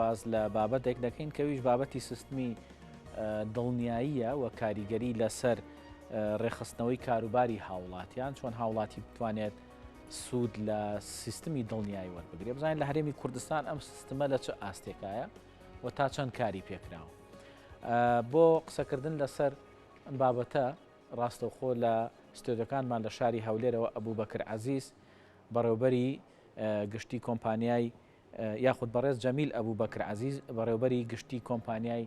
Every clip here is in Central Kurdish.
باز لە بابەتێک دەکەین کەویش بابەتی سیستمی دڵنیاییە و کاریگەری لەسەر ڕێخستنەوەی کاروباری هاوڵاتیان چۆن هاوڵاتی بتوانێت سوود لە سیستمی دڵنیایی وەربگرێ. بزانین لە هەرێمی کوردستان ئەم سیستمە لە چه ئاستێکایە و تا چەند کاری پێکراوە. بۆ قسەکردن لەسەر بابەتە ڕاستەوخۆ لە ستۆدەکانمان لە شاری هەولێرەوە ئەبوبەکر عەزیز بەڕێوەبەری گشتی کۆمپانیای یاخود بەڕێز جەمیل ئەبوبەکر عەزیز بەڕێوەبەری گشتی کۆمپانیای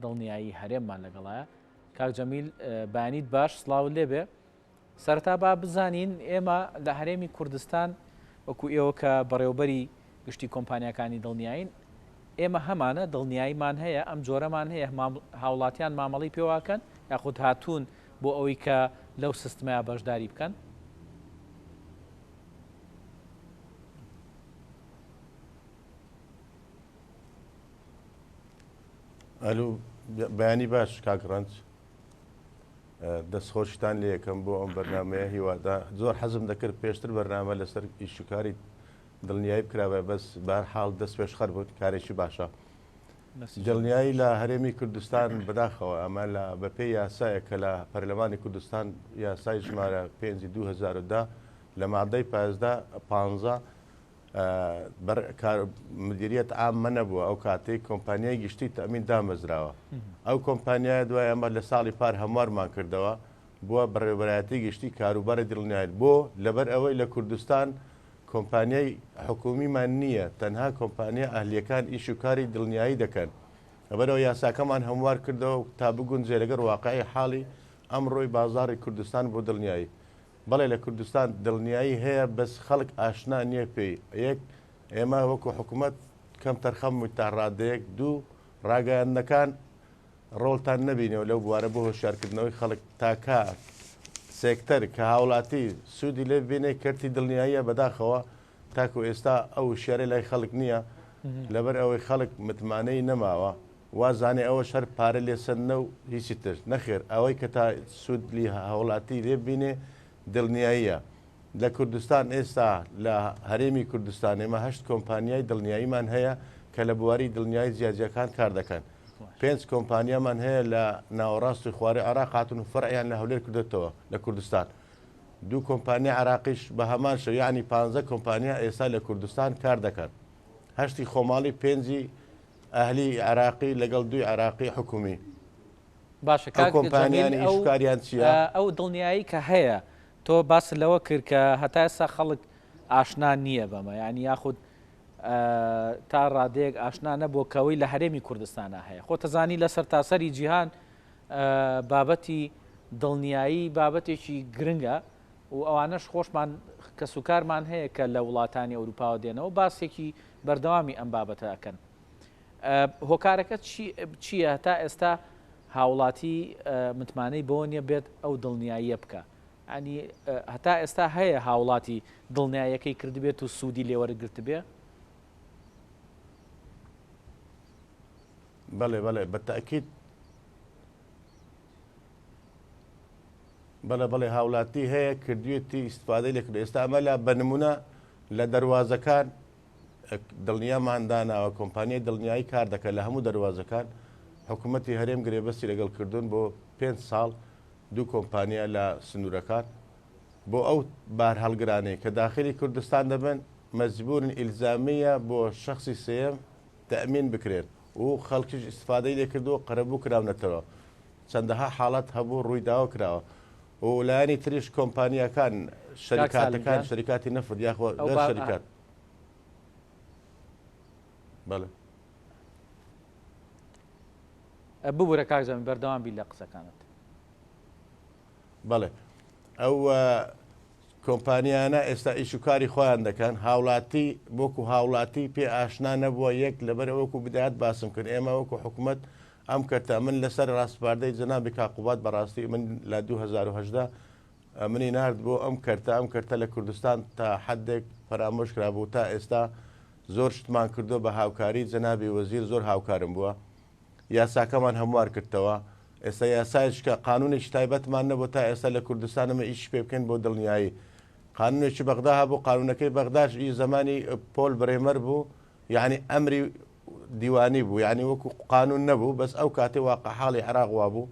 دڵنیایی هەرێممان لەگەڵایە. کاک جەمیل بەیانیت باش، سڵاو لێبێ. سەرەتا با بزانین ئێمە لە هەرێمی کوردستان وەکو ئێوە کە بەڕێوەبەری گشتی کۆمپانیاکانی دڵنیاین ئێمە هەمانە دڵنیاییمان هەیە، ئەم جۆرەمان هەیە هاوڵاتیان مامەڵی پێواکەن یاخود هاتوون بۆ ئەوەی کە لەو سیستمەیە بەشداری بکەن. ئەلو بەیانی باش کاکڕەنج، دەستخۆشتان لێ یەکەم بۆ ئەم بەرنامەیە هیوادا زۆر حەزم دەکرد پێشتر بەرنامە لەسەر ئیشوکاری دڵنیایی بکراوە، بەس بەهەرحاڵ دەست پێشخەر بوون، کارێکی باشە. دڵنیایی لە هەرێمی کوردستان بەداخەوە ئەمە لە بەپێی یاسایە کە لە پەرلەمانی کوردستان یاسای ژمارە 5/2010 لە مادەی 15 مدیریەت عامە نەبووە، ئەو کاتێک کۆمپانیای گشتی تەمین دامەزراوە. ئەو کۆمپانیای دوای ئەمە لە ساڵی پار هەموارمان کردەوە بووە بەڕێوەبەرایەتی گشتی کاروبارە دڵنیایی بۆ لەبەر ئەوەی لە کوردستان کۆمپانیای حکومیمان نییە، تەنها کۆمپانیا ئەهلیەکان ئیش و کاری دڵنیایی دەکەن. لەبەرەوە یاساکەمان هەموار کردەوە تا بگونجێ لەگەڵ واقعی حاڵی ئەمڕۆی بازاری کوردستان بۆ دڵنیایی. بەڵێ لە کوردستان دڵنیایی هەیە، بەس خەڵک ئاشنا نییە پێی. یەک ئێمە وەکو حکوومەت کەم تەرخەم تا ڕادەیەک، دوو ڕاگەیاندنەکان ڕۆڵتان نەبینەوە لەو بوارە بۆ هۆشیارکردنەوەی خەڵک تاکە سێکتەر کە هاوڵاتی سوودی لێ بینێ کەرتی دڵنیاییە بەداخەوە تاکو ئێستا ئەو شێرە لای خەڵک نییە، لەبەر ئەوەی خەڵک متمانەی نەماوە وازانێ ئەوە شەر پارە لێسەنە و هیچی تر نەخێر. ئەوەی کە تا سوودلی هاوڵاتی لێ بینێ دڵنیاییە. لە کوردستان ئێستا لە هەرێمی کوردستان ئێمە 8 کۆمپانیای دڵنیاییمان هەیە کە لە بواری دڵنیایی جیاجیەکان کار دەکەن. 5 کۆمپانیامان هەیە لە ناوەڕاستی خوارێ عێراق هاتون و فەرعیان لە هەولێر کردێتەوە لە کوردستان. 2 کۆمپانیا عراقیش بە هەمان شەو، یعنی 15 کۆمپانیا ئێستا لە کوردستان کار دەکەن. 8 خۆماڵی 5 ئەهلی عراقی لەگەڵ 2 عراقی حکومی. باشە کۆمپانیانی ئیشکاریان چییە؟ ئەو دڵنیایی کە هەیە تۆ باس لەوە کرد کە هەتا ئێستا خەڵک ئاشنا نییە بەمە، ینی یاخود تا ڕادەیەک ئاشنا نەبوو کەوەی لە هەرێمی کوردستانە هەیە. خۆ تەزانی لە سەرتاسەری جیهان بابەتی دڵنیایی بابەتێکی گرنگە و ئەوانەش خۆشمان کە سوکارمان هەیە کە لە وڵاتانی ئەوروپاوە دێنەوە باسێکی بەردەوامی ئەم بابەتە ئەکەن. هۆکارەکە چییە هەتا ئێستا هاوڵاتی متمانەی بۆ نییە بێت ئەو دڵنیاییە بکە؟ ینی هەتا ئێستا هەیە هاوڵاتی دڵنیاییەکەی کردبێت و سوودی لێوەرگرت بێ؟ بەڵێ بەڵێ بەتەکید بەڵێ هاوڵاتی هەیە کردوێتی ئیسفادەی لێکرد. ئێستا ئەمە لە بەنمونە لە دەواازەکان دڵنیامانداناوە کۆمپانیای دڵنیایی کار دەکەن لە هەموو دەواازەکان. حکوومەتی هەرێم گرێبەستی لەگەڵ کردوون بۆ 5 ساڵ 2 کۆمپانیا لە سنوورەکان بۆ ئەو بار هەڵگرانەی کە داخلی کوردستان دەبن مەجبورن ئیلزامیە بۆ شخصی سێم تەمین بکرێن و خەڵکیش ئیسفادەی لێ کردو قەرەبوو کراونەتەوە. چەندەها حاڵەت هەبوو ڕوویداوە کراوە و لایەنی تریش کۆمپانیەکان شەریکاتەکان شەریکاتی نەفت یاخۆ شەریکات. بەڵێ ببوورە کاکزەمی بەردەوام بی لە قسەکانت. بەڵێ ئەو کۆمپانیانە ئێستا ئیشوکاری خۆیان دەکەن، هاوڵاتی بۆکو هاوڵاتی پێ ئاشنا نەبووە. یەک لەبەر ئەوەکو بدایەت باسم کرد ئێمە وەکو حکوومەت ئەم کەرتە من لەسەر ڕاستپاردەی جەنابی کاقوبات بەڕاستی من لە 2010 منی نرد بۆ ئەم کەرتە لە کوردستان تا حدێک پەرامۆش کرابوو. تا ئێستا زۆر شتمان کردو بە هاوکاری جەنابی وەزیر زۆر هاوکارم بووە، یاساکەمان هەموار کردەوە. ئێستا یاسایش کە قانونێکی تایبەتمان نەبوو تا ئێستا لە کوردستانەمە ئیش پێ بکەین بۆ دڵنیایی. قانونێکی بەغدا هەبوو، قانونەکەی بەغداش زمانی پۆل برێمەر بوو، یعنی ئەمری دیوانی بوو یعنی وەکو قانون نەبوو بەس ئەو کاتێ واقع حاڵی عراق وا بوو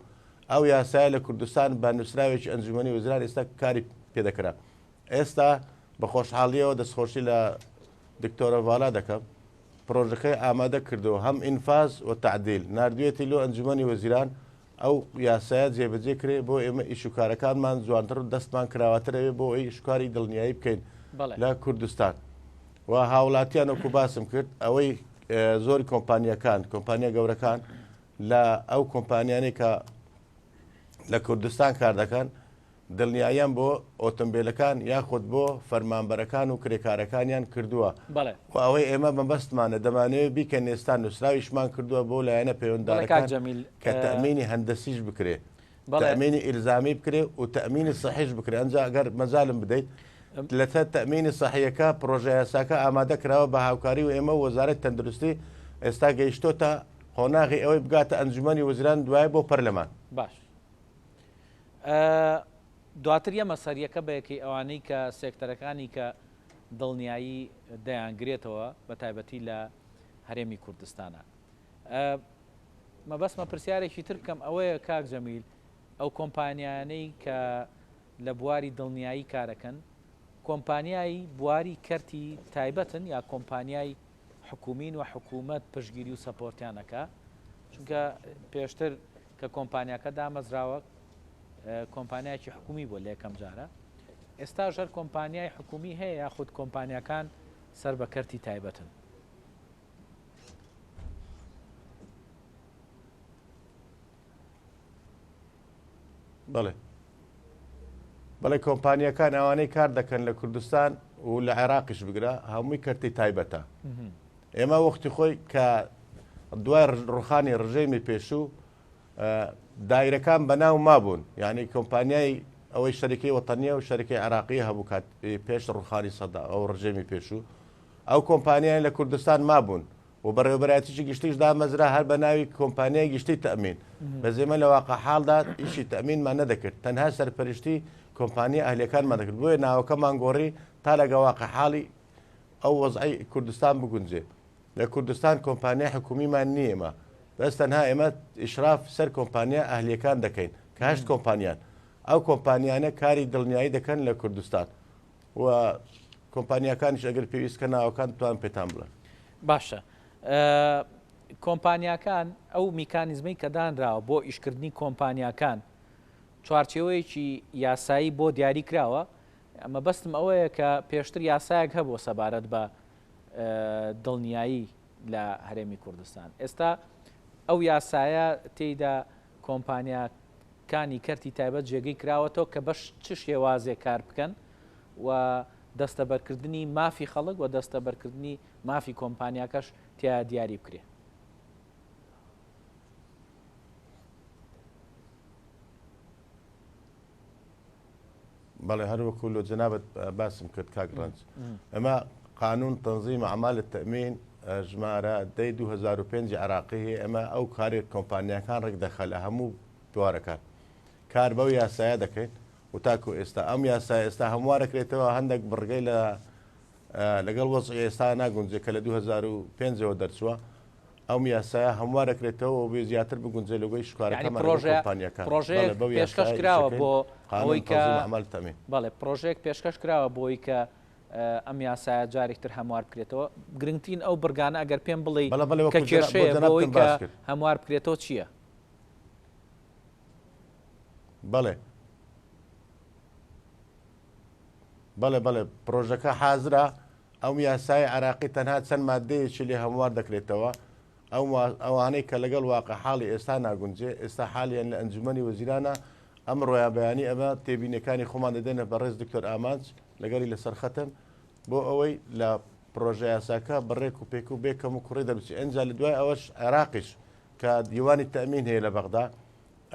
ئەو یاسای لە کوردستان بە نووسراوێکی ئەنجومەنی وزران ئێستا کاری پێدەکرا ئێستا بە خۆشحاڵیەوە دەستخۆشی لە دکتۆرە ڤالا دەکەم پرۆژەکەی ئامادە کردەوە هەم ئینفاز و تعدیل نردوێتی لۆ ئەنجومەنی وەزیران ئەو یاسایە جێبەجێ کرێ بۆ ئێمە ئیشوکارەکانمان جوانتر و دەستمان کراوەترەوێ بۆ ئەوی ئیشکاری دڵنیایی بکەین لە کوردستان و هاوڵاتیان وەکو باسم کرد ئەوەی زۆری کۆمپانیا گەورەکان لە ئەو کۆمپانیانەی کە لە کوردستان کار دەکەن دڵنیاییان بۆ ئۆتۆمبیلەکان یاخود بۆ فەرمانبەرەکان و کرێکارەکانیان کردووە و ئەوەی ئێمە بەبەستمانە دەمانەوێت بیکەن ئێستا نووسراویشمان کردووە بۆ لایەنە پەیوەنددارەکان کە تەمینی هەندەسیش بکرێ تەمینی ئیلزامی بکرێ و تەمینی سەحیش بکرێ ئەنجا ئەگەر مەزالم بدەیت لەتە تەمینی سەحیەکە پرۆژە یاساکە ئامادە کراوە بە هاوکاری و ئێمە وەزارەت تەندروستی ئێستا گەیشتۆتە قۆناغی ئەوەی بگاتە ئەنجومەنی وەزیران دوای بۆ پەرلەمان باش دواتر یە مەسەریەکە بەیەکەی ئەوانەی کە سێکتەرەکانی کە دڵنیایی دەیانگرێتەوە بە تایبەتی لە هەرێمی کوردستانە مەبەستمە پرسیارێکی تر بکەم ئەوەیە کاک جەمیل ئەو کۆمپانیانەی کە لە بواری دڵنیایی کارەکەن کۆمپانیایی بواری کەرتی تایبەتن یا کۆمپانیای حکومین و حکوومەت پشتگیری و سەپۆرتیانەکە چونکە پێشتر کە کۆمپانیاکە دامەزراوە کۆمپانیایکی حکومی بۆ لە یەکەم جارە ئێستا ژەر کۆمپانیای حکومی هەیە یاخود کۆمپانیەکان سەر بە کەرتی تایبەتن بەڵێ کۆمپانیەکان ئەوانەی کار دەکەن لە کوردستان و لە عێراقیش بگرە هەمووی کەرتی تایبەتە ئێمە وەختی خۆی کە دوای ڕوخانی ڕژێمی پێشوو دایرەکان بەناو مابوون یعنی کۆمپانیای ئەوەی شەریکەی وەتەنیە و شەریکەی عراقی هەبوو کات پێش ڕوخانی سەدا ئەو ڕژێمی پێشوو ئەو کۆمپانیای لە کوردستان مابوون و بەڕێوەبەرایەتیی گشتیش دامەزرا هەر بە ناوی کۆمپانیای گشتی تەمین بەزێمە لە واقع حاڵدا ئیشی تەمینمان نەدەکرد تەنها سەرپەرشتی کۆمپانیا ئەهلەکانمان دەکرد بۆیە ناوەکەمان گۆڕی تا لەگە واقع حاڵی ئەو وەزعی کوردستان بگونجێ لە کوردستان کۆمپانیا حکومیمان نییەمە بەس تەنها ئێمە ئیشراف سەر کۆمپانیا ئەهلیەکان دەکەین کە هەشت کۆمپانیان ئەو کۆمپانیانە کاری دڵنیایی دەکەن لە کوردستان و کۆمپانیەکانیش ئەگەر پێویستکە ناوەکان توان پێتان بڵێن باشە کۆمپانیەکان ئەو میکانیزمەی کە دانراوە بۆ ئیشکردنی کۆمپانیەکان چوارچێوەیەکی یاسایی بۆ دیاری کراوە ئەمە بەستم ئەوەیە کە پێشتر یاسایەک هەبوو سەبارەت بە دڵنیایی لە هەرێمی کوردستان ئێستا ئەو یاسایە تێیدا کۆمپانیەکانی کەرتی تایبەت جێگەی کراوەتەوە کە بەش چ شێوازێک کار بکەن و دەستەبەرکردنی مافی خەڵک و دەستەبەرکردنی مافی کۆمپانیاکەش تیا دیاری بکرێ بەڵێ هەروەکو لۆ جەنابەت باسم کرد کاک ڕەنج ئەمە قانون تەنظیم ئەعمال التەمین ژمارە 2005 عراقی هەیە ئەمە ئەو کارێک کۆمپانیەکان ڕێک دەخە لە هەموو بوارەکان کار بەو یاسایە دەکەین و تاکو ئێستا ئەم یاسای ئێستا هەموارەکرێتەوە هەندێک بڕگەی لەگەڵ وەزعی ئێستا ناگونجێت کە لە 2005ەوە دەرچووە ئەم یاسایە هەموارەکرێتەوە و بێ زیاتر بگونجێت لەگەی شکارەکەمان کۆمپانیەکان پێشکەش کراوە بۆ ئەوەی کە ئەعمال تەمین بەڵێ پرۆژێک پێشکەش کراوە بۆی کە ئەم یاسایە جارێکتر هەموار بکرێتەوە گرنگترین ئەو بڕگانە ئەگەر پێم بڵێ کە کێشەیە بۆی کە هەموار بکرێتەوە چییە؟ بەڵێ پرۆژەکە حازرا ئەو یاسای عراقی تەنها چەند مادەیەکی لێ هەموار دەکرێتەوە ئەوانەی کە لەگەڵ واقع حاڵی ئێستا ناگونجێ ئێستا حالیان لە ئەنجومەنی وەزیرانە ئەم ڕۆیا بەیانی ئەمە تێبینەکانی خۆمان دەدێنە بە ڕێز دکتۆر ئامانج لەگەڵی لەسەر خەتم بۆ ئەوەی لە پرۆژە یاساکە بەڕێک و پێک و بێکەم و کوڕی دەبچێت ئەنجا لە دوای ئەوەش عێراقیش کە دیوانی تەمین هەیە لە بەغدا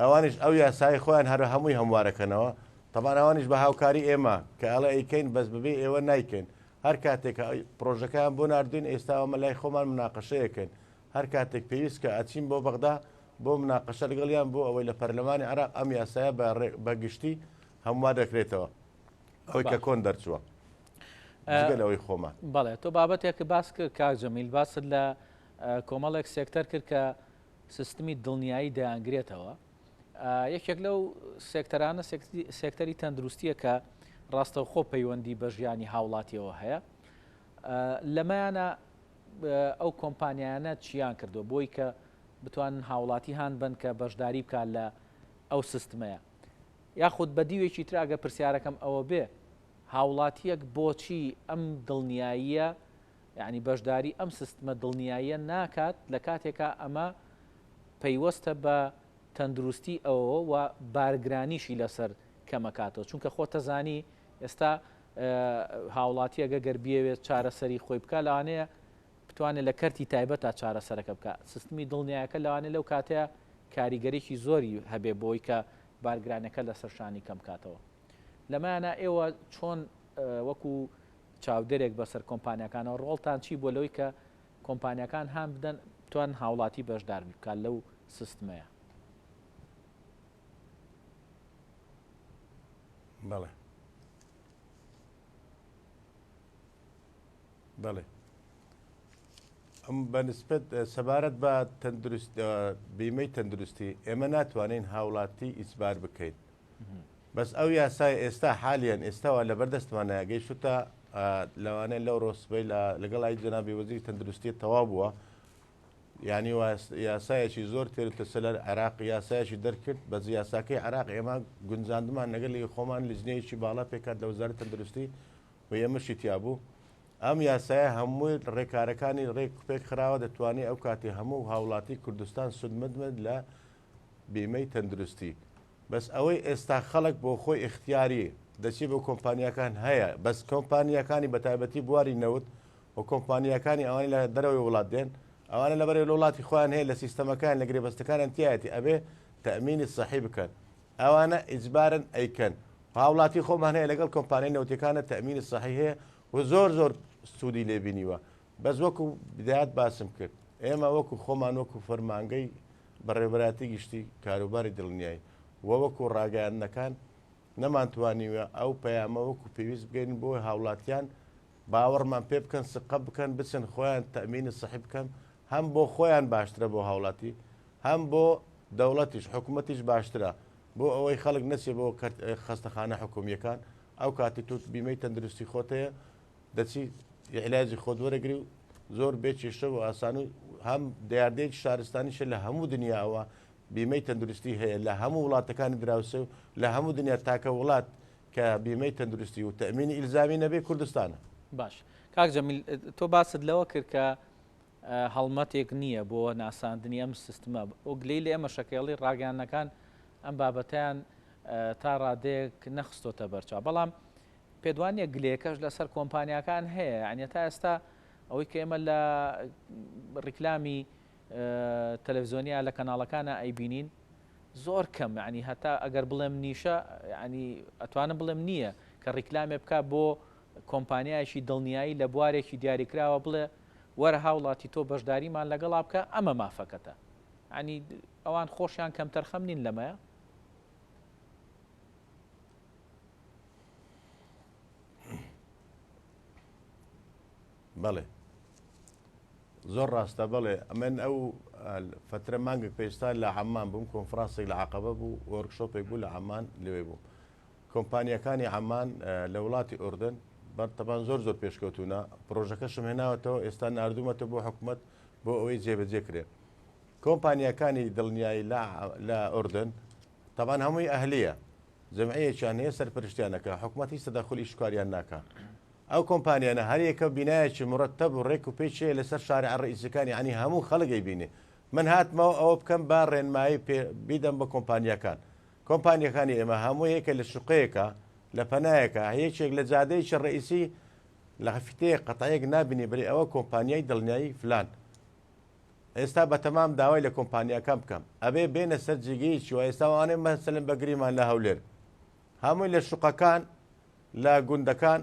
ئەوانش ئەو یاسای خۆیان هەر هەمووی هەموارەکەنەوە تەمان ئەوانش بە هاوکاری ئێمە کە ئەڵە ئەیکەین بەس ببێ ئێوە نایکەین هەر کاتێک پرۆژەکەیان بۆ نردوین ئێستا ئەمە لای خۆمان مناقەشەیەکەین هەر کاتێک پێویست کە ئەچین بۆ بەغدا بۆ مناقەشە لەگەڵیان بۆ ئەوەی لە پەرلەمانی عراق ئەم یاسایە بە گشتی هەموار دەکرێتەوە ئەوەی کە کۆن دەرچووە لەوەی خۆمان بەڵێ تۆ بابەتێککە باس کرد کاک جەمیل باست لە کۆمەڵێک سێکتەر کرد کە سیستمی دڵنیایی دەیانگرێتەوە. یەکێک لەو سێکتەرانە سێکتەری تەندروستیە کە ڕاستەوخۆ پەیوەندی بە ژیانی هاوڵاتیەوە هەیە. لەمایانە ئەو کۆمپانیانە چیان کردو بۆی کە بتوانن هاوڵاتی هاان بن کە بەشداری بکات لە ئەو سیستمەیە. یاخود بە دیوێکی تراگە پرسیارەکەم ئەوە بێ هاوڵاتیەک بۆچی ئەم دڵنیاییە یعنی بەشداری ئەم سیستمە دڵنیاییە ناکات لە کاتێکە ئەمە پەیوەستە بە تەندروستی ئەوە و بارگرانیشی لەسەر کەمەکاتەوە چونکە خۆتەزانی ئێستا هاوڵاتیەگە گەربیەوێت چارەسەری خۆی بکە لەوانەیە بتوانێت لە کەرتی تایبەت تا چارەسەرەکە بکە سیستمی دڵنیایەکە لەوانێت لەو کاتەیە کاریگەرێکی زۆری هەبێ بۆی کە بارگرانەکە لەسەر شانی کەم کاتەوە. لەمایانە ئێوە چۆن وەکو چاودێرێک بەسەر کۆمپانیەکانەوە ڕۆڵتان چی بۆ لەوەی کە کۆمپانیەکان هەم بدەن بتوان هاوڵاتی بەشدار بکات لەو سیستمەیە؟ بەڵێ بەڵێ ئەم بەنسبەت سەبارەت بە بیمەی تەندروستی ئێمە ناتوانین هاوڵاتی ئیسبار بکەین بەس ئەو یاسای ئێستا حالیان ئێستاوە لەبەردەستمانە گەیشتە لەوانەیە لەو ڕۆسبەی لەگەڵی جەنابی وەزیری تەندروستی تەواو بووە یعنی یاسایەکی زۆر تێرتە سەر عێراق یاسایەکی دەرکرد بە یاساکەی عێراق ئێمە گونجاندمان لەگەڵی خۆمان لجنەیەکی باڵا پێکات لە وەزارەت تەندروستی و ئێمەشی تیابوو ئەم یاسایە هەمووی ڕێکارەکانی ڕێک پێک خراوە دەتوانێت ئەو کاتی هەموو هاوڵاتی کوردستان سودمەدمێت لە بیمەی تەندروستی بەس ئەوەی ئێستا خەڵک بۆ خۆی اختیاری دەچی بۆ کۆمپانیەکان هەیە بەس کۆمپانیەکانی بەتایبەتی بواری نەوت و کۆمپانیەکانی ئەوانی لە دەرەوەی وڵات دێن ئەوانە لەبەرێ وڵاتی خۆیان هەیە لە سیستەمەکان لە گرێبەستەکانیان تایەتی ئەبێ تەمینی سەحی بکەن ئەوانە ئیجبارن ئەیکەن هاوڵاتی خۆمان هەیە لەگەڵ کۆمپانیای نەوتەکانە تەمینی سەحی هەیە و زۆر سوودی لێبینیوە بەس وەکو بدایات باسم کرد ئێمە وەکو خۆمان وەکو فەرمانگەی بەڕێوەبەراتی گشتی کاروباری دڵنیایی وەکو ڕاگەیاندنەکان نەمانتوانیوە ئەو پەیامە وەکو پێویست بگەین بۆ هاوڵاتیان باوەڕمان پێ بکەن سقە بکەن بچن خۆیان تەمینی سەحی بکەن هەم بۆ خۆیان باشترە بۆ هاوڵاتی هەم بۆ دەوڵەتیش حکوومەتیش باشترە بۆ ئەوەی خەڵک نەچێ بۆ خەستەخانە حکومیەکان ئەو کاتی تو بیمەی تەندروستی خۆتەیە دەچی علاجی خۆت وەرەگری و زۆر بێکێشە و ئاسان و هەم دیاردەیەکی شارستانیشە لە هەموو دنیاەوە بیمەی تەندروستی هەیە لە هەموو وڵاتەکانی دراوسە و لە هەموو دنیا تاکە وڵات کە بیمەی تەندروستی و تەمینی ئیلزامی نەبێ کوردستانە. باش کاک جەمیل تۆ باست لەوە کرد کە هەڵمەتێک نییە بۆ ناساندنی ئەم سیستمە ئەو گلەی لە ئێمە شەکێڵی ڕاگەیانەکان ئەم بابەتیان تا ڕادەیەک نەخستۆتە بەرچاو بەڵام پێدوانیە گلێکەش لەسەر کۆمپانیەکان هەیە عنی تا ئێستا ئەوەی کە ئێمە لە ڕیکلامی تەلەڤیزۆنیا لە کەناڵەکانە ئەیبینین زۆر کەم ینی هەتا ئەگەر بڵێم نیشە ینی ئەتوانم بڵێم نییە کە ڕیکلامێ بکە بۆ کۆمپانیایشی دڵنیایی لە بوارێکی دیاریکراوە بڵێ وەرە هاوڵاتی تۆ بەشداریمان لەگەڵا بکە ئەمە مافەکەتە ینی ئەوان خۆشیان کەم تەرخەم نین لەمەیە. بەڵێ زۆر ڕاستە بڵێ ئەمن ئەو فترە مانگێک پێشتا لە عەمان بووم کۆنفرانسێک لە عەقەبە بوو وەرکشۆپێک بوو لە عەمان لەوێ بوو کۆمپانیەکانی عەمان لە وڵاتی ئوردن بەرتەبان زۆر پێشکەوتونە پرۆژەکەشم هێناوەتەوە ئێستا نردوومەتە بۆ حکوومەت بۆ ئەوەی جێبەجێ کرێ کۆمپانیەکانی دڵنیایی لە ئوردن تەبان هەمووی ئەهلیە جەمعیەکیان هەیە سەرپەرشتیانەکە حکوومەت هیچ تەدەخلی شکاریان ناکات ئەو کۆمپانیانە هەریەکە بینایەکی مرتب و ڕێک و پێچێ لەسەر شارع ڕئیسەکانی عنی هەموو خەڵگەی بینێ من هاتمەوە ئەوە بکەم با ڕێنمایی بیدەم بە کۆمپانیەکانی ئێمە هەموو یەکە لە شوقەیەکە لە پەنایەکە هەیەکێک لە جادەیەکی ڕئیسی لە هەفتەیە قەتایەک نابینی بری ئەوە کۆمپانیای دڵنیایی فلان ئێستا بە تەمام داوای لە کۆمپانیەکان بکەم ئەبێ بێنە سەر جێگەیەکی و ئێستاوانێ مەسەلەن بەگریمان لە هەولێر هەمووی لە شوقەکان لە گوندەکان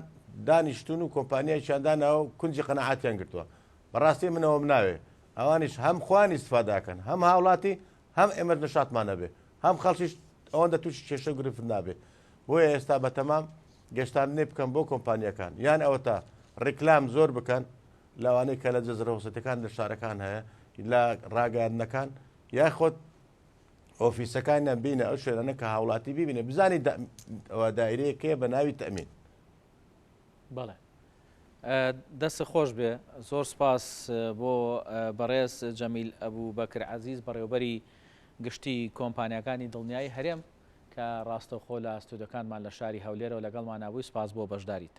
دانیشتون و کۆمپانیایشاندانەوە کونجی قەنەعاتیان گرتووە بەڕاستی منەوە مناوێ ئەوانیش هەم خوانی استفاداکەن هەم هاوڵاتی هەم ئێمە نشاتمانە بێ هەم خەڵکیش ئەوەندە تووشی کێشە و گرفت نابێ بۆیە ئێستا بە تەمام گەشتان نێ بکەن بۆ کۆمپانیەکان یان ئەوە تا ڕیکلام زۆر بکەن لەوانەیە کە لە جەزرەوسەتەکان لە شارەکان هەیە لە ڕاگەاندنەکان یاخۆت ئۆفیسەکانیان بینە ئەو شوێنانە کە هاوڵاتی ببینێ بزانی دایرەیەکەیە بە ناوی تەمین. بەڵێ دەست خۆش بێ زۆر سپاس بۆ بەڕێز جەمیل ئەبوو بەکر عەزیز بەڕێوەبەری گشتی کۆمپانیەکانی دڵنیایی هەرێم کە ڕاستەوخۆ لە ئەستودەکانمان لە شاری هەولێرەوە لەگەڵمان نبووی. سپاس بۆ بەشداریت.